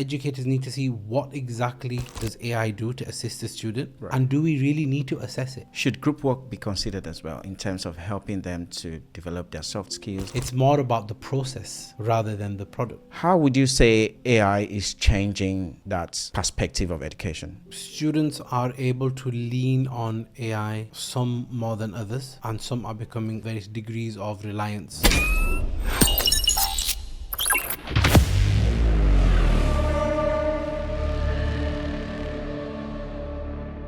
educators need to see what exactly does AI do to assist the student, Right. and do we really need to assess it? Should group work be considered as well in terms of helping them to develop their soft skills? It's more about the process rather than the product. How would you say AI is changing that perspective of education? Students are able to lean on AI, some more than others, and some are becoming various degrees of reliance.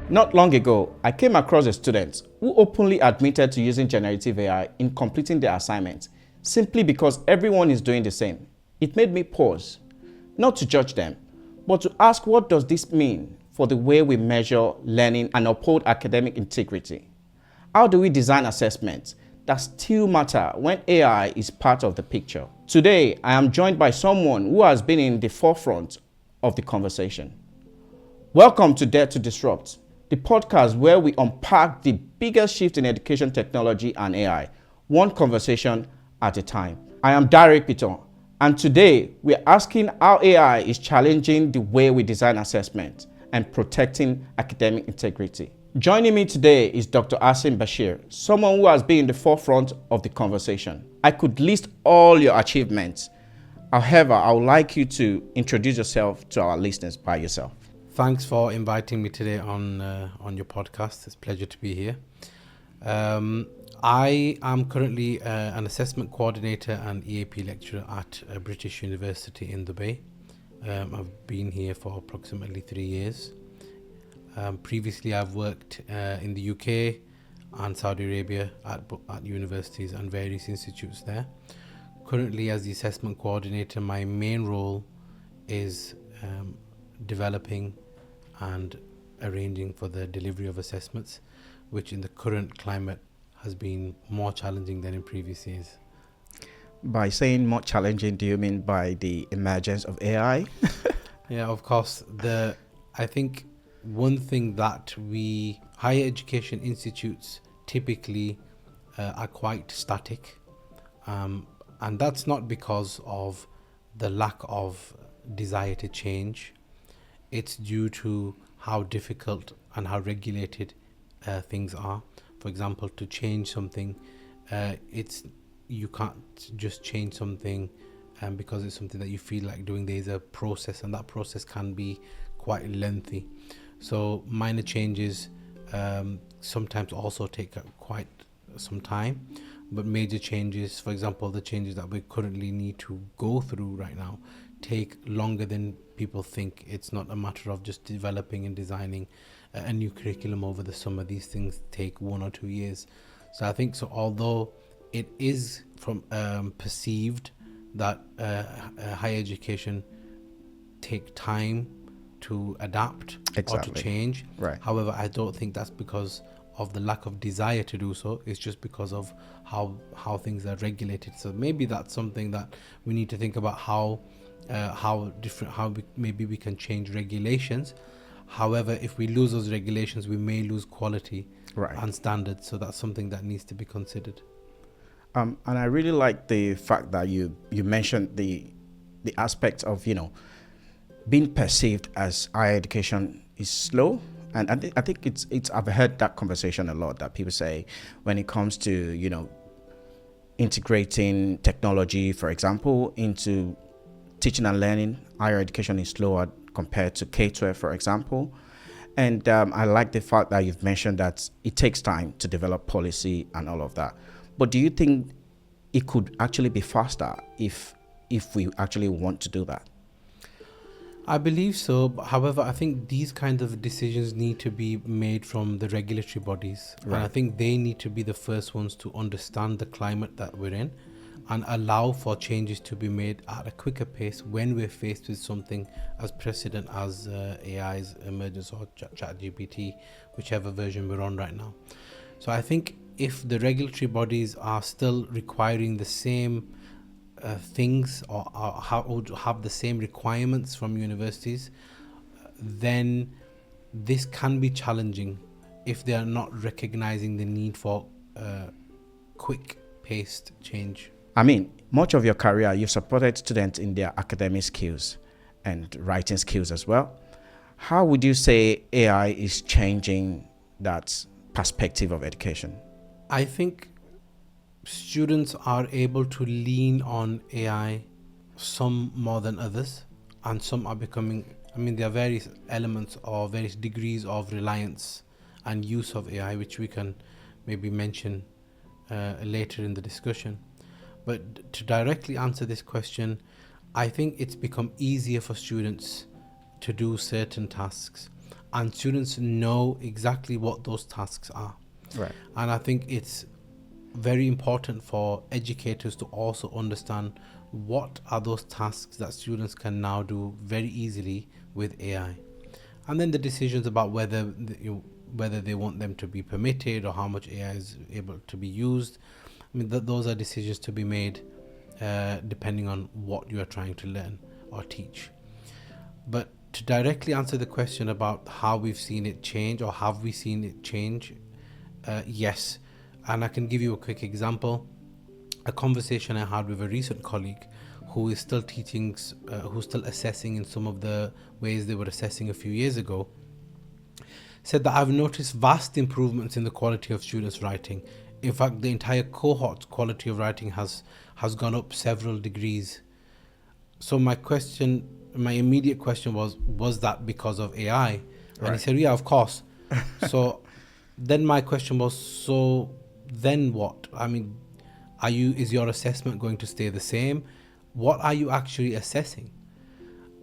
Not long ago, I came across a student who openly admitted to using generative AI in completing their assignments simply because everyone is doing the same. It made me pause, not to judge them, but to ask, what does this mean for the way we measure learning and uphold academic integrity? How do we design assessments that still matter when AI is part of the picture? Today, I am joined by someone who has been in the forefront of the conversation. Welcome to Dare to Disrupt, the podcast where we unpack the biggest shift in education technology and AI, one conversation at a time. I am Dare Pitan, and today we're asking how AI is challenging the way we design assessment and protecting academic integrity. Joining me today is Dr. Asim Bashir, someone who has been in the forefront of the conversation. I could list all your achievements. However, I would like you to introduce yourself to our listeners by yourself. Thanks for inviting me today on your podcast. It's a pleasure to be here. I am currently an assessment coordinator and EAP lecturer at a British University in Dubai. I've been here for approximately 3 years. Previously, I've worked in the UK and Saudi Arabia at universities and various institutes there. Currently, as the assessment coordinator, my main role is developing and arranging for the delivery of assessments, which in the current climate has been more challenging than in previous years. By saying more challenging, do you mean by the emergence of AI? Yeah, of course. I think one thing that higher education institutes typically are quite static, and that's not because of the lack of desire to change. It's due to how difficult and how regulated things are. For example, to change something, you can't just change something because it's something that you feel like doing. There's a process, and that process can be quite lengthy. So minor changes sometimes also take quite some time, but major changes, for example, the changes that we currently need to go through right now, take longer than people think. It's not a matter of just developing and designing a new curriculum over the summer. These things take 1 or 2 years. So I think, so although it is from perceived that higher education take time to adapt or to change. Right. However, I don't think that's because of the lack of desire to do so. It's just because of how things are regulated. So maybe that's something that we need to think about, maybe we can change regulations. However, if we lose those regulations, we may lose quality and standards. So that's something that needs to be considered. And I really like the fact that you mentioned the aspect of being perceived as higher education is slow. And I think it's I've heard that conversation a lot, that people say when it comes to integrating technology, for example, into teaching and learning, higher education is slower compared to K-12, for example. And I like the fact that you've mentioned that it takes time to develop policy and all of that. But do you think it could actually be faster if we actually want to do that? I believe so. However, I think these kinds of decisions need to be made from the regulatory bodies. Right. And I think they need to be the first ones to understand the climate that we're in and allow for changes to be made at a quicker pace when we're faced with something as precedent as AI's emergence, or ChatGPT, whichever version we're on right now. So I think if the regulatory bodies are still requiring the same things or have the same requirements from universities, then this can be challenging if they are not recognizing the need for quick paced change. I mean, much of your career, you've supported students in their academic skills. and writing skills as well. How would you say AI is changing that perspective of education? I think students are able to lean on AI, some more than others, and some are becoming, I mean, there are various elements or various degrees of reliance and use of AI, which we can maybe mention later in the discussion. But to directly answer this question, I think it's become easier for students to do certain tasks, and students know exactly what those tasks are. Right. And I think it's very important for educators to also understand what are those tasks that students can now do very easily with AI. And then the decisions about whether they want them to be permitted or how much AI is able to be used. I mean, those are decisions to be made depending on what you are trying to learn or teach. But to directly answer the question about how we've seen it change or have we seen it change, yes. And I can give you a quick example. A conversation I had with a recent colleague who is still teaching, who's still assessing in some of the ways they were assessing a few years ago, said that I've noticed vast improvements in the quality of students' writing. In fact, the entire cohort's quality of writing has gone up several degrees. So my immediate question was that because of AI? And Right. he said, yeah, of course. So then my question was, so then what? I mean, is your assessment going to stay the same? What are you actually assessing?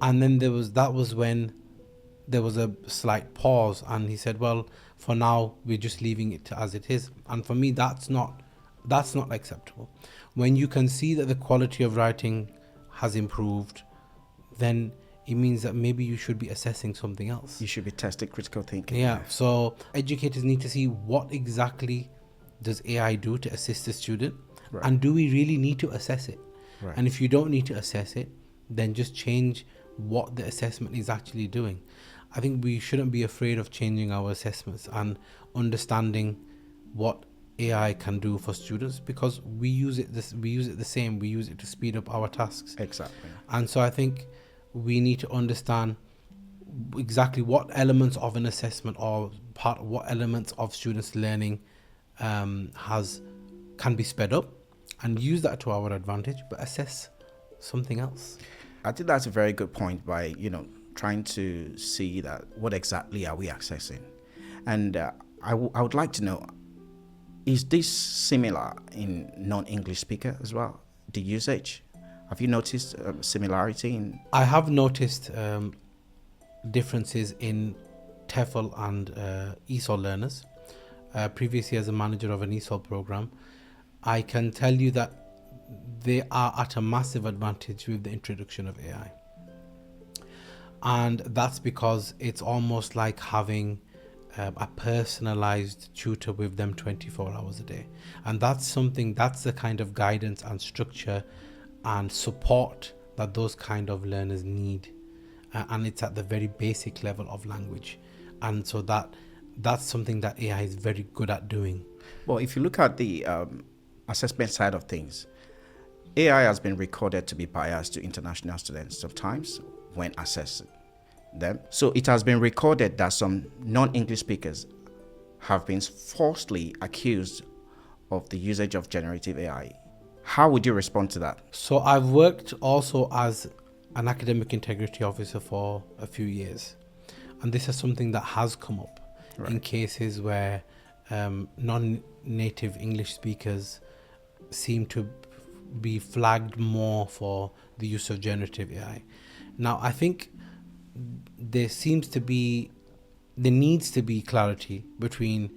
And then that was when there was a slight pause, and he said, well, for now we're just leaving it as it is. And for me, that's not acceptable. When you can see that the quality of writing has improved, then it means that maybe you should be assessing something else. You should be testing critical thinking. Yeah, so educators need to see what exactly does AI do to assist the student, Right. and do we really need to assess it? Right. And if you don't need to assess it, then just change what the assessment is actually doing. I think we shouldn't be afraid of changing our assessments and understanding what AI can do for students, because we use it the same. We use it to speed up our tasks. Exactly. And so I think we need to understand exactly what elements of an assessment or what elements of students' learning can be sped up, and use that to our advantage, but assess something else. I think that's a very good point by, trying to see that what exactly are we accessing. And I would like to know, is this similar in non-English speaker as well, the usage? Have you noticed similarity in? I have noticed differences in TEFL and ESOL learners. Previously, as a manager of an ESOL program, I can tell you that they are at a massive advantage with the introduction of AI. And that's because it's almost like having a personalized tutor with them 24 hours a day. And that's the kind of guidance and structure and support that those kind of learners need. And it's at the very basic level of language. And so that's something that AI is very good at doing. Well, if you look at the assessment side of things, AI has been recorded to be biased to international students sometimes when assessing them. So it has been recorded that some non-English speakers have been falsely accused of the usage of generative AI. How would you respond to that? So I've worked also as an academic integrity officer for a few years. And this is something that has come up in cases where non-native English speakers seem to be flagged more for the use of generative AI. Now, I think there needs to be clarity between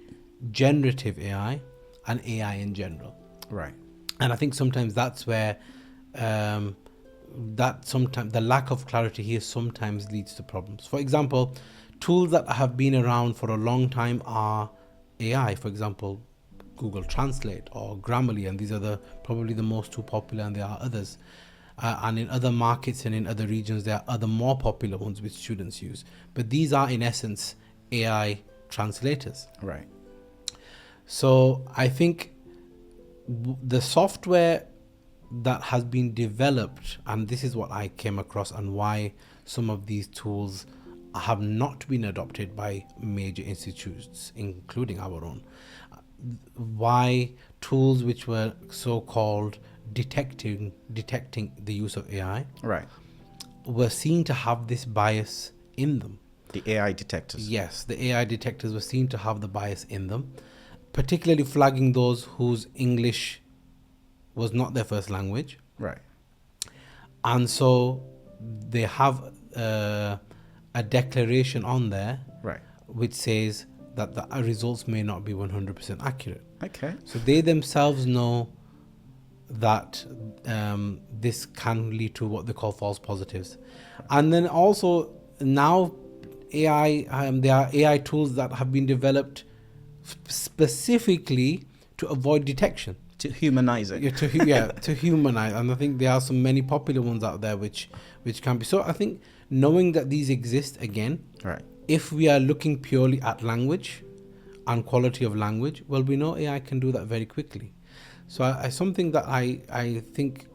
generative AI and AI in general. Right. And I think sometimes that's where the lack of clarity here sometimes leads to problems. For example, tools that have been around for a long time are AI, for example, Google Translate or Grammarly, and these are probably the most two popular, and there are others. And in other markets and in other regions, there are other more popular ones which students use. But these are, in essence, AI translators. Right. So I think the software that has been developed, and this is what I came across and why some of these tools have not been adopted by major institutes, including our own. Why tools which were so-called detecting the use of AI Right. were seen to have this bias in them. The AI detectors. Yes, the AI detectors were seen to have the bias in them, particularly flagging those whose English was not their first language. Right. And so they have a declaration on there Right. which says that the results may not be 100% accurate. Okay. So they themselves know that this can lead to what they call false positives. And then also now AI, there are AI tools that have been developed specifically to avoid detection. To humanize it. To humanize. And I think there are some many popular ones out there which can be. So I think knowing that these exist again, Right. if we are looking purely at language and quality of language, well, we know AI can do that very quickly. So something that I think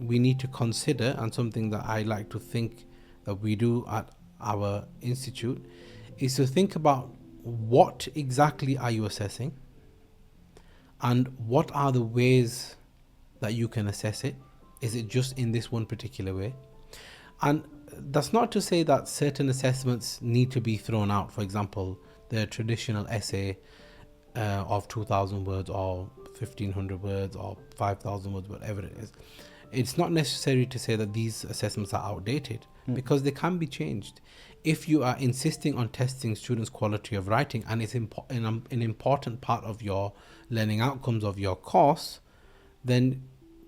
we need to consider, and something that I like to think that we do at our institute, is to think about what exactly are you assessing, and what are the ways that you can assess it. Is it just in this one particular way? And that's not to say that certain assessments need to be thrown out. For example, the traditional essay of 2,000 words or 1,500 words or 5,000 words, whatever it is. It's not necessary to say that these assessments are outdated, because they can be changed. If you are insisting on testing students' quality of writing, and it's an important part of your learning outcomes of your course, then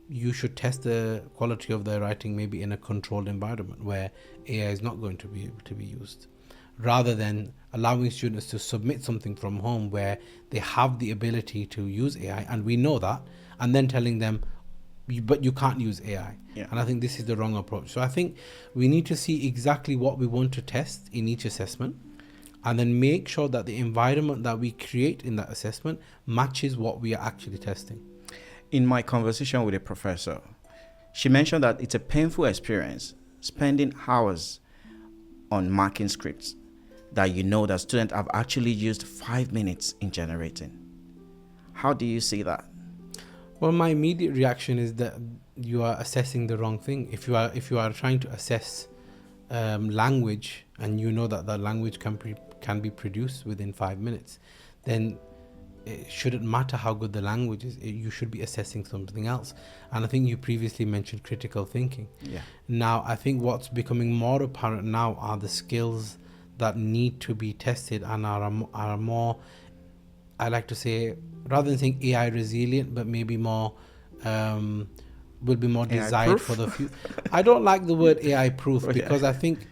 you should test the quality of their writing maybe in a controlled environment where AI is not going to be able to be used, rather than allowing students to submit something from home where they have the ability to use AI, and we know that, and then telling them, but you can't use AI. Yeah. And I think this is the wrong approach. So I think we need to see exactly what we want to test in each assessment, and then make sure that the environment that we create in that assessment matches what we are actually testing. In my conversation with a professor, she mentioned that it's a painful experience spending hours on marking scripts that you know that students have actually used 5 minutes in generating. How do you see that? Well, my immediate reaction is that you are assessing the wrong thing. If you are trying to assess language, and you know that that language can be produced within 5 minutes, then it shouldn't matter how good the language is. You should be assessing something else. And I think you previously mentioned critical thinking. Yeah. Now, I think what's becoming more apparent now are the skills that need to be tested and are more, I like to say, rather than saying AI resilient, but maybe more will be more desired for the future. I don't like the word AI proof, because I think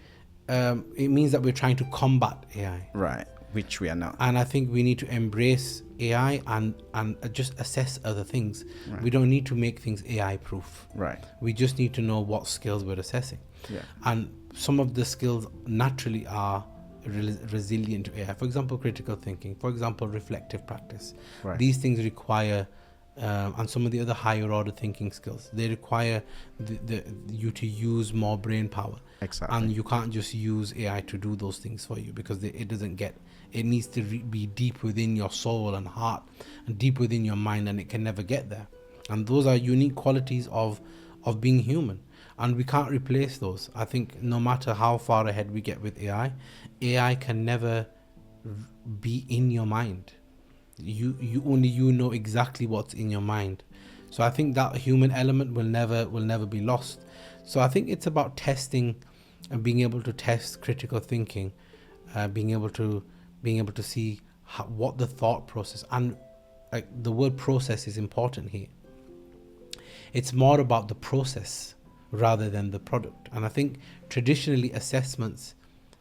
it means that we're trying to combat AI. Right. Which we are not. And I think we need to embrace AI and just assess other things. Right. We don't need to make things AI proof. Right. We just need to know what skills we're assessing. Yeah. And some of the skills naturally are resilient to AI. For example, critical thinking. For example, reflective practice. Right. These things require, and some of the other higher order thinking skills, they require you to use more brain power. Exactly. And you can't just use AI to do those things for you, because it doesn't get. It needs to be deep within your soul and heart, and deep within your mind, and it can never get there. And those are unique qualities of being human, and we can't replace those. I think no matter how far ahead we get with AI can never be in your mind. You only know exactly what's in your mind. So I think that human element will never be lost. So I think it's about testing and being able to test critical thinking, being able to see what the thought process, and the word process is important here. It's more about the process rather than the product. And I think traditionally assessments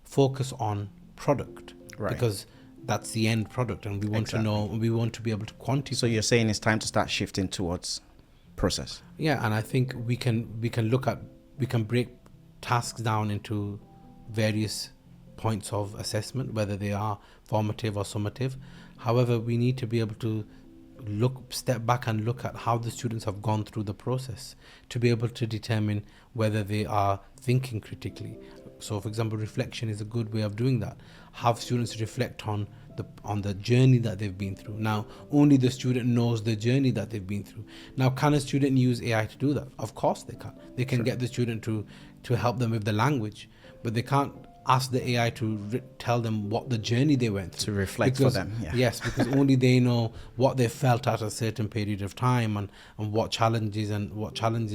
focus on product, Right. because that's the end product, and we want to know, we want to be able to quantify. So you're saying it's time to start shifting towards process. Yeah, and I think we can break tasks down into various points of assessment, whether they are formative or summative. However, we need to be able to step back and look at how the students have gone through the process to be able to determine whether they are thinking critically, So, for example, reflection is a good way of doing that. Have students reflect on the journey that they've been through. Now, only the student knows the journey that they've been through. Now, can a student use AI to do that? Of course they can. They can get the student to help them with the language, but they can't ask the AI to tell them what the journey they went through. To reflect for them. Yeah. Yes, because only they know what they felt at a certain period of time, and what challenges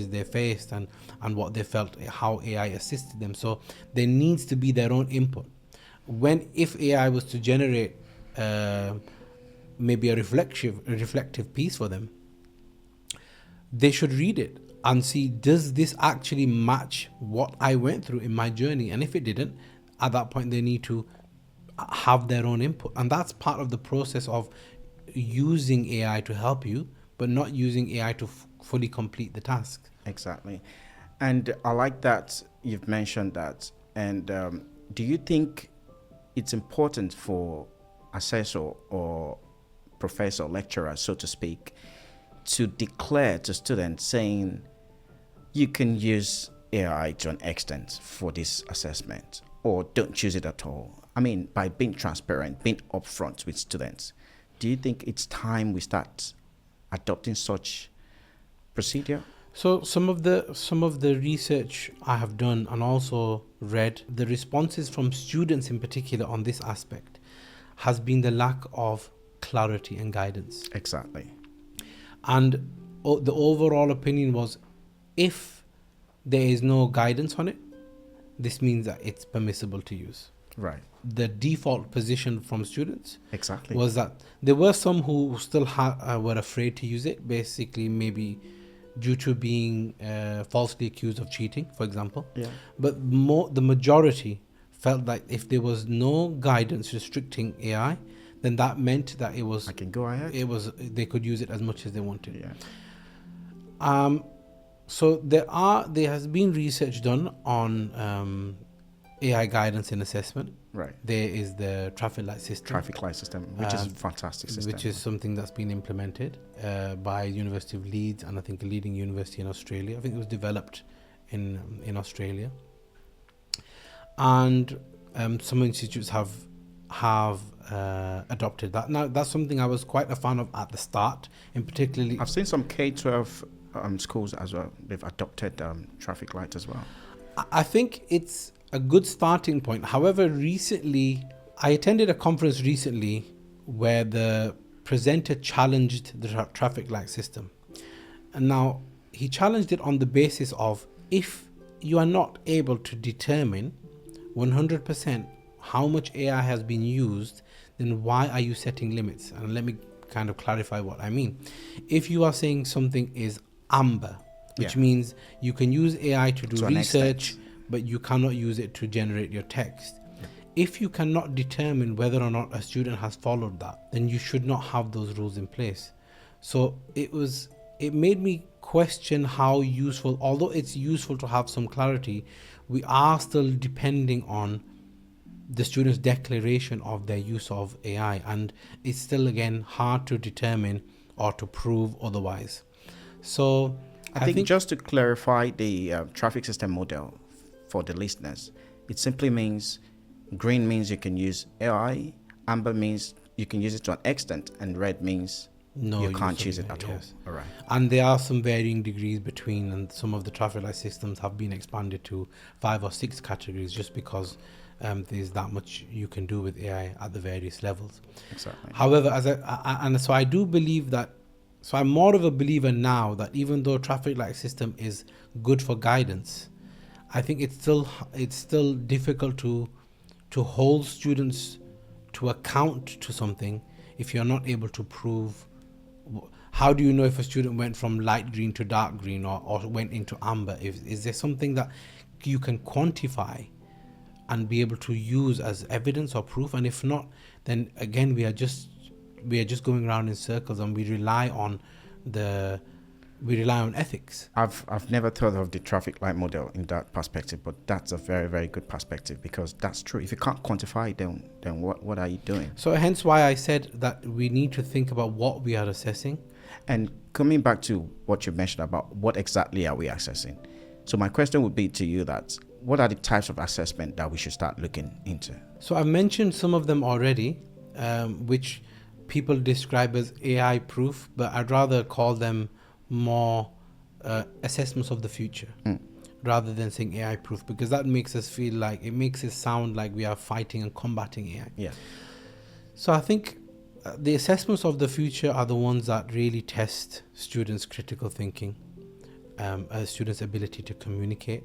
they faced, and what they felt, how AI assisted them. So there needs to be their own input. If AI was to generate maybe a reflective piece for them, they should read it and see, does this actually match what I went through in my journey? And if it didn't, at that point they need to have their own input. And that's part of the process of using AI to help you, but not using AI to fully complete the task. Exactly. And I like that you've mentioned that. And do you think it's important for assessor or professor, lecturer, so to speak, to declare to students saying you can use AI to an extent for this assessment, or don't use it at all? I mean, by being transparent, being upfront with students, do you think it's time we start adopting such procedure? So some of the research I have done and also read, the responses from students in particular on this aspect has been the lack of clarity and guidance. Exactly. And the overall opinion was, if there is no guidance on it, this means that it's permissible to use. Right. The default position from students Exactly. was that there were some who still were afraid to use it, basically maybe due to being falsely accused of cheating, for example. Yeah. But the majority felt that if there was no guidance restricting AI, then that meant that I can go ahead. They could use it as much as they wanted. Yeah. So there has been research done on AI guidance in assessment. Right. There is the traffic light system, which is a fantastic system. which is something that's been implemented by University of Leeds, and I think a leading university in Australia. I think it was developed in Australia, and some institutes have adopted that. Now, that's something I was quite a fan of at the start, in particularly. I've seen some K-12 schools as well. They've adopted traffic light as well. I think it's a good starting point. However, I attended a conference recently where the presenter challenged the traffic light system. And now he challenged it on the basis of, if you are not able to determine 100% how much AI has been used, then why are you setting limits? And let me kind of clarify what I mean. If you are saying something is amber, which means you can use AI to do research, but you cannot use it to generate your text. If you cannot determine whether or not a student has followed that, then you should not have those rules in place. So it made me question how useful, although it's useful to have some clarity, we are still depending on the student's declaration of their use of AI, and it's still again hard to determine or to prove otherwise. So I think just to clarify the traffic system model for the listeners, it simply means green means you can use AI, amber means you can use it to an extent, and red means you can't use it at all. All right. And there are some varying degrees between, and some of the traffic light systems have been expanded to 5 or 6 categories, just because there's that much you can do with AI at the various levels. Exactly. However, so I do believe that. So I'm more of a believer now that even though traffic light system is good for guidance, I think it's still difficult to hold students to account to something if you're not able to prove. How do you know if a student went from light green to dark green, or went into amber? Is there something that you can quantify and be able to use as evidence or proof? And if not, then again we are just going around in circles, and we rely on ethics. I've never thought of the traffic light model in that perspective, but that's a very, very good perspective, because that's true. If you can't quantify it, then what are you doing? So hence why I said that we need to think about what we are assessing. And coming back to what you mentioned about what exactly are we assessing. So my question would be to you that what are the types of assessment that we should start looking into? So I've mentioned some of them already, which people describe as AI proof, but I'd rather call them more assessments of the future rather than saying AI proof, because that makes us feel like, it makes it sound like we are fighting and combating AI. Yeah. So I think the assessments of the future are the ones that really test students' critical thinking, students' ability to communicate,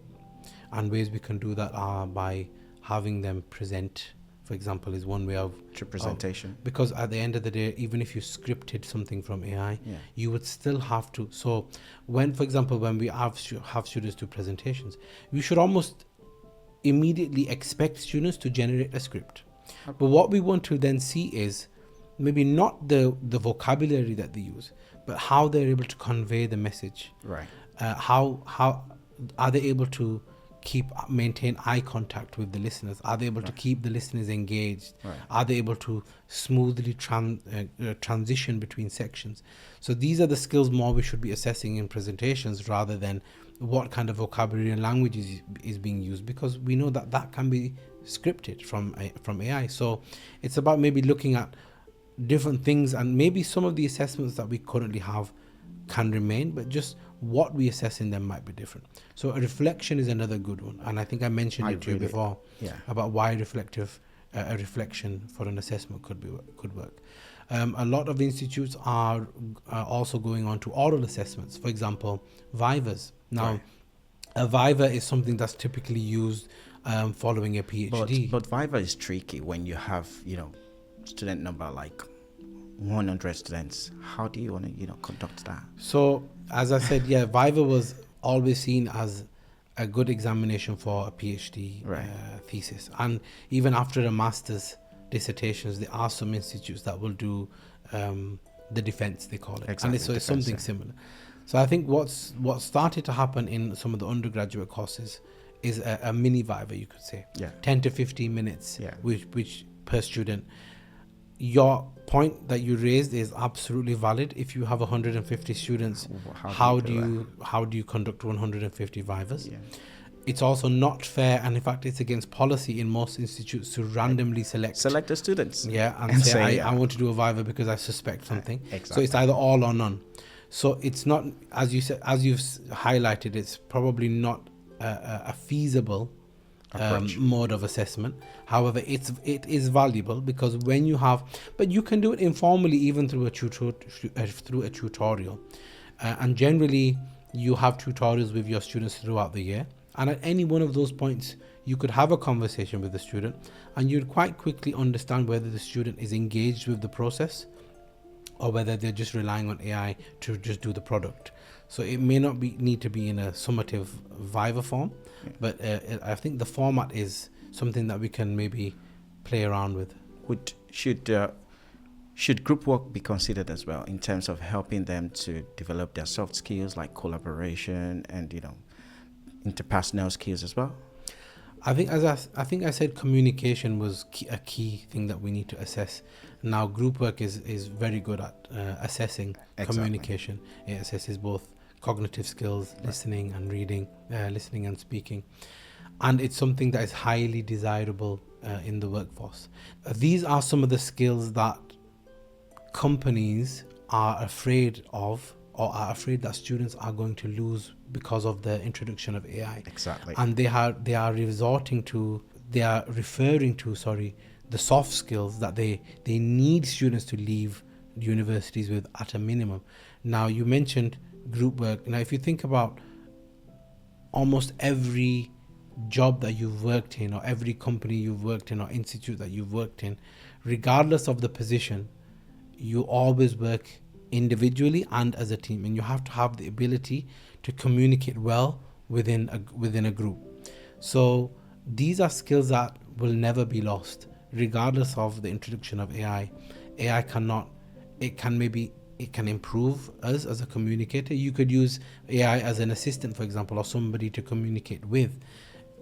and ways we can do that are by having them present, for example, is one way of presentation. Because at the end of the day, even if you scripted something from AI, you would still have to. So when, for example, when we have students do presentations, we should almost immediately expect students to generate a script. But what we want to then see is maybe not the vocabulary that they use, but how they're able to convey the message. Right. How are they able to maintain eye contact with the listeners? Are they able to keep the listeners engaged? Right. Are they able to smoothly transition between sections? So these are the skills more we should be assessing in presentations, rather than what kind of vocabulary and language is being used, because we know that that can be scripted from AI. So it's about maybe looking at different things, and maybe some of the assessments that we currently have can remain, but just what we assess in them might be different. So a reflection is another good one, and I think I mentioned it to you before about why a reflection for an assessment could work. A lot of institutes are also going on to oral assessments. For example, vivas. Now, a viva is something that's typically used following a PhD. But viva is tricky when you have, student number like 100 students. How do you want to, conduct that? So, as I said, viva was always seen as a good examination for a PhD thesis, and even after a master's dissertations, there are some institutes that will do the defense, they call it. Exactly, and it's something similar. So I think what's started to happen in some of the undergraduate courses is a mini viva, you could say, 10 to 15 minutes, which per student. Your point that you raised is absolutely valid. If you have 150 students, how do you conduct 150 vivas? It's also not fair, and in fact it's against policy in most institutes to randomly select the students and say I want to do a viva because I suspect something. So it's either all or none. So it's not, as you said, as you've highlighted, it's probably not a feasible mode of assessment. However, it is valuable, because when you have, but you can do it informally, even through a tutorial, and generally you have tutorials with your students throughout the year, and at any one of those points you could have a conversation with the student, and you'd quite quickly understand whether the student is engaged with the process or whether they're just relying on AI to just do the product. So it may not need to be in a summative viva form, but I think the format is something that we can maybe play around with. Should group work be considered as well, in terms of helping them to develop their soft skills like collaboration and interpersonal skills as well? I think I said communication was a key thing that we need to assess. Now, group work is very good at assessing communication. It assesses both cognitive skills, listening and reading, listening and speaking, and it's something that is highly desirable in the workforce. These are some of the skills that companies are afraid of, or are afraid that students are going to lose because of the introduction of AI. Exactly. And they are referring to the soft skills that they need students to leave universities with at a minimum. Now, you mentioned group work. Now, if you think about almost every job that you've worked in, or every company you've worked in, or institute that you've worked in, regardless of the position, you always work individually and as a team, and you have to have the ability to communicate well within a group. So these are skills that will never be lost, regardless of the introduction of AI. AI can improve us as a communicator. You could use AI as an assistant, for example, or somebody to communicate with.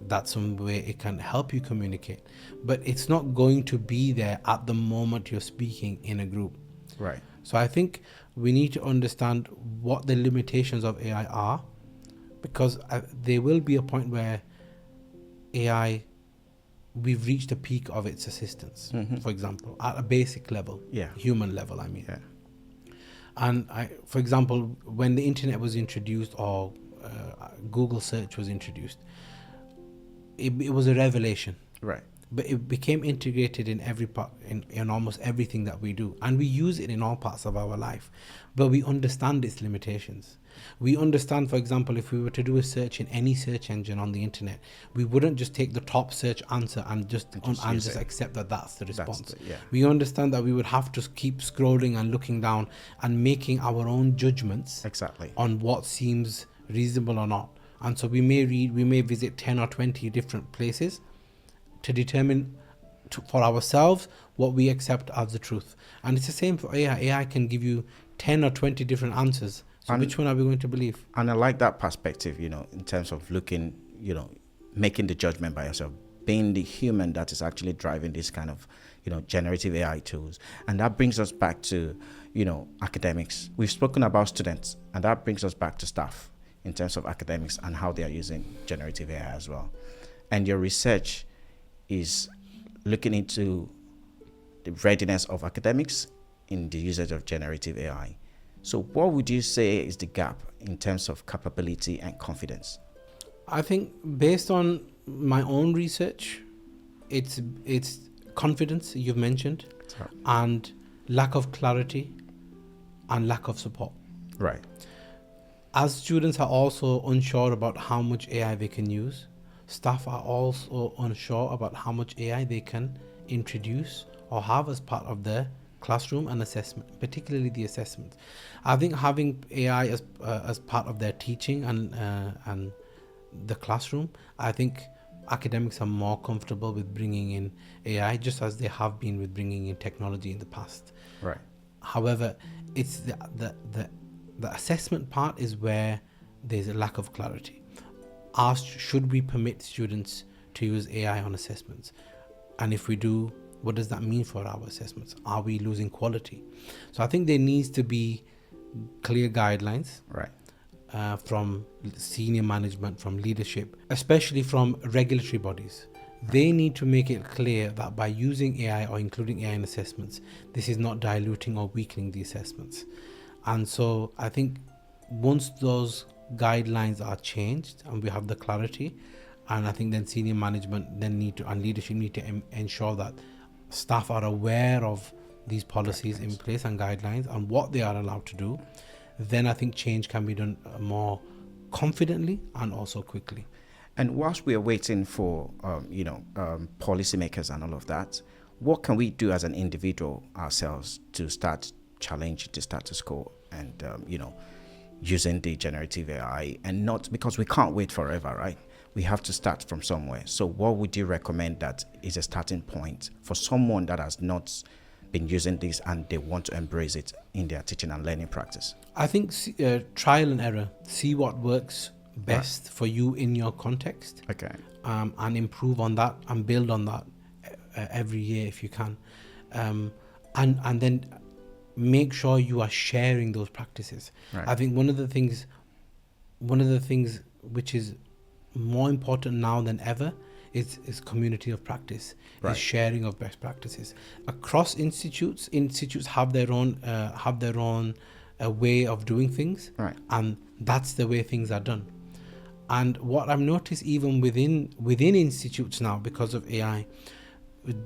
That's some way it can help you communicate, but it's not going to be there at the moment you're speaking in a group. Right. So I think we need to understand what the limitations of AI are, because there will be a point where AI, we've reached a peak of its assistance, for example, at a basic level, human level, I mean. And for example, when the internet was introduced, or Google search was introduced, it was a revelation. Right. But it became integrated in every part, in almost everything that we do. And we use it in all parts of our life. But we understand its limitations. We understand, for example, if we were to do a search in any search engine on the internet, we wouldn't just take the top search answer and just accept that that's the response. We understand that we would have to keep scrolling and looking down and making our own judgments on what seems reasonable or not. And so we may visit 10 or 20 different places to determine for ourselves what we accept as the truth. And it's the same for AI. AI can give you 10 or 20 different answers. So which one are we going to believe? And I like that perspective, in terms of looking, making the judgment by yourself, being the human that is actually driving this kind of, generative AI tools. And that brings us back to, academics. We've spoken about students, and that brings us back to staff in terms of academics and how they are using generative AI as well. And your research is looking into the readiness of academics in the usage of generative AI. So what would you say is the gap in terms of capability and confidence? I think based on my own research, it's confidence, you've mentioned, and lack of clarity and lack of support. Right. As students are also unsure about how much AI they can use, staff are also unsure about how much AI they can introduce or have as part of their classroom and assessment, particularly the assessment. I think having AI as part of their teaching and the classroom, I think academics are more comfortable with bringing in AI, just as they have been with bringing in technology in the past. Right. However, it's the assessment part is where there's a lack of clarity. Should we permit students to use AI on assessments? And if we do, what does that mean for our assessments? Are we losing quality? So I think there needs to be clear guidelines, right, from senior management, from leadership, especially from regulatory bodies. They need to make it clear that by using AI or including AI in assessments, this is not diluting or weakening the assessments. And so I think once those guidelines are changed and we have the clarity, and I think then senior management and leadership need to ensure that staff are aware of these policies in place and guidelines and what they are allowed to do, then I think change can be done more confidently and also quickly. And whilst we are waiting for policymakers and all of that, what can we do as an individual ourselves to start challenging the status quo and using the generative AI, and not because we can't wait forever, right? We have to start from somewhere. So what would you recommend that is a starting point for someone that has not been using this and they want to embrace it in their teaching and learning practice? I think trial and error. See what works best for you in your context. Okay. And improve on that and build on that every year if you can. And then make sure you are sharing those practices. Right. I think one of the things which is more important now than ever is community of practice, is sharing of best practices across institutes. Institutes have their own way of doing things, right, and that's the way things are done. And what I've noticed even within institutes now, because of AI,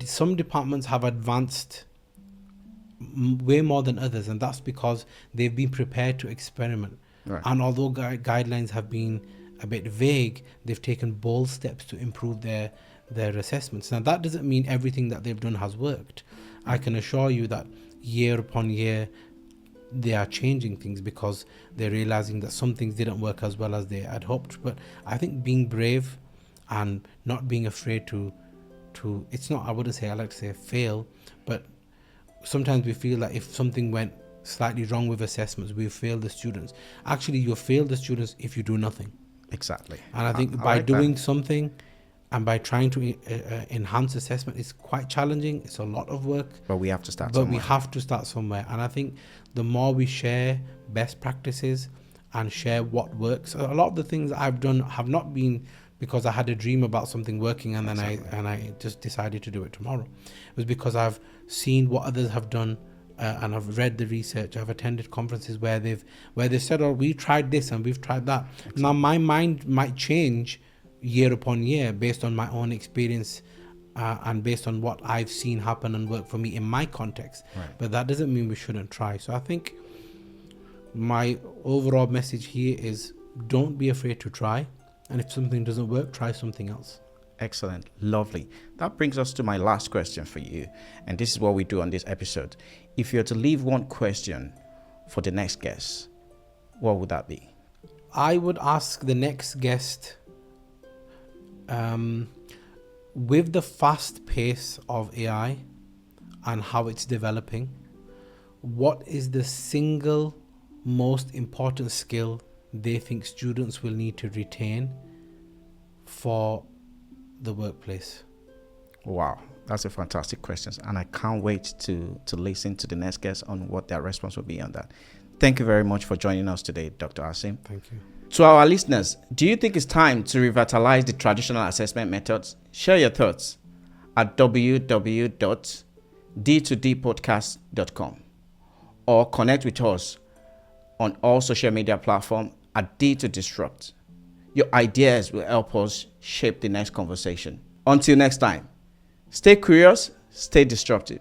some departments have advanced way more than others, and that's because they've been prepared to experiment. Right. And although guidelines have been a bit vague, they've taken bold steps to improve their assessments. Now that doesn't mean everything that they've done has worked. I can assure you that year upon year they are changing things because they're realizing that some things didn't work as well as they had hoped. But I think being brave and not being afraid to it's not, I wouldn't say, I like to say fail, but sometimes we feel that if something went slightly wrong with assessments, we fail the students. Actually, you fail the students if you do nothing. Exactly. And I think by doing something and by trying to enhance assessment, it's quite challenging. It's a lot of work. But we have to start somewhere. But we have to start somewhere. And I think the more we share best practices and share what works, a lot of the things I've done have not been because I had a dream about something working and then I just decided to do it tomorrow. It was because I've seen what others have done, and I've read the research. I've attended conferences where they've said, "Oh, we tried this and we've tried that." Excellent. Now my mind might change year upon year based on my own experience, and based on what I've seen happen and work for me in my context. Right. But that doesn't mean we shouldn't try. So I think my overall message here is, don't be afraid to try. And if something doesn't work, try something else. Excellent. Lovely. That brings us to my last question for you. And this is what we do on this episode. If you're to leave one question for the next guest, what would that be? I would ask the next guest, with the fast pace of AI and how it's developing, what is the single most important skill they think students will need to retain for the workplace? Wow, that's a fantastic question. And I can't wait to listen to the next guest on what their response will be on that. Thank you very much for joining us today, Dr. Asim. Thank you. To our listeners, do you think it's time to revitalize the traditional assessment methods? Share your thoughts at www.d2dpodcast.com or connect with us on all social media platforms at D2Disrupt. Your ideas will help us shape the next conversation. Until next time, stay curious, stay disruptive.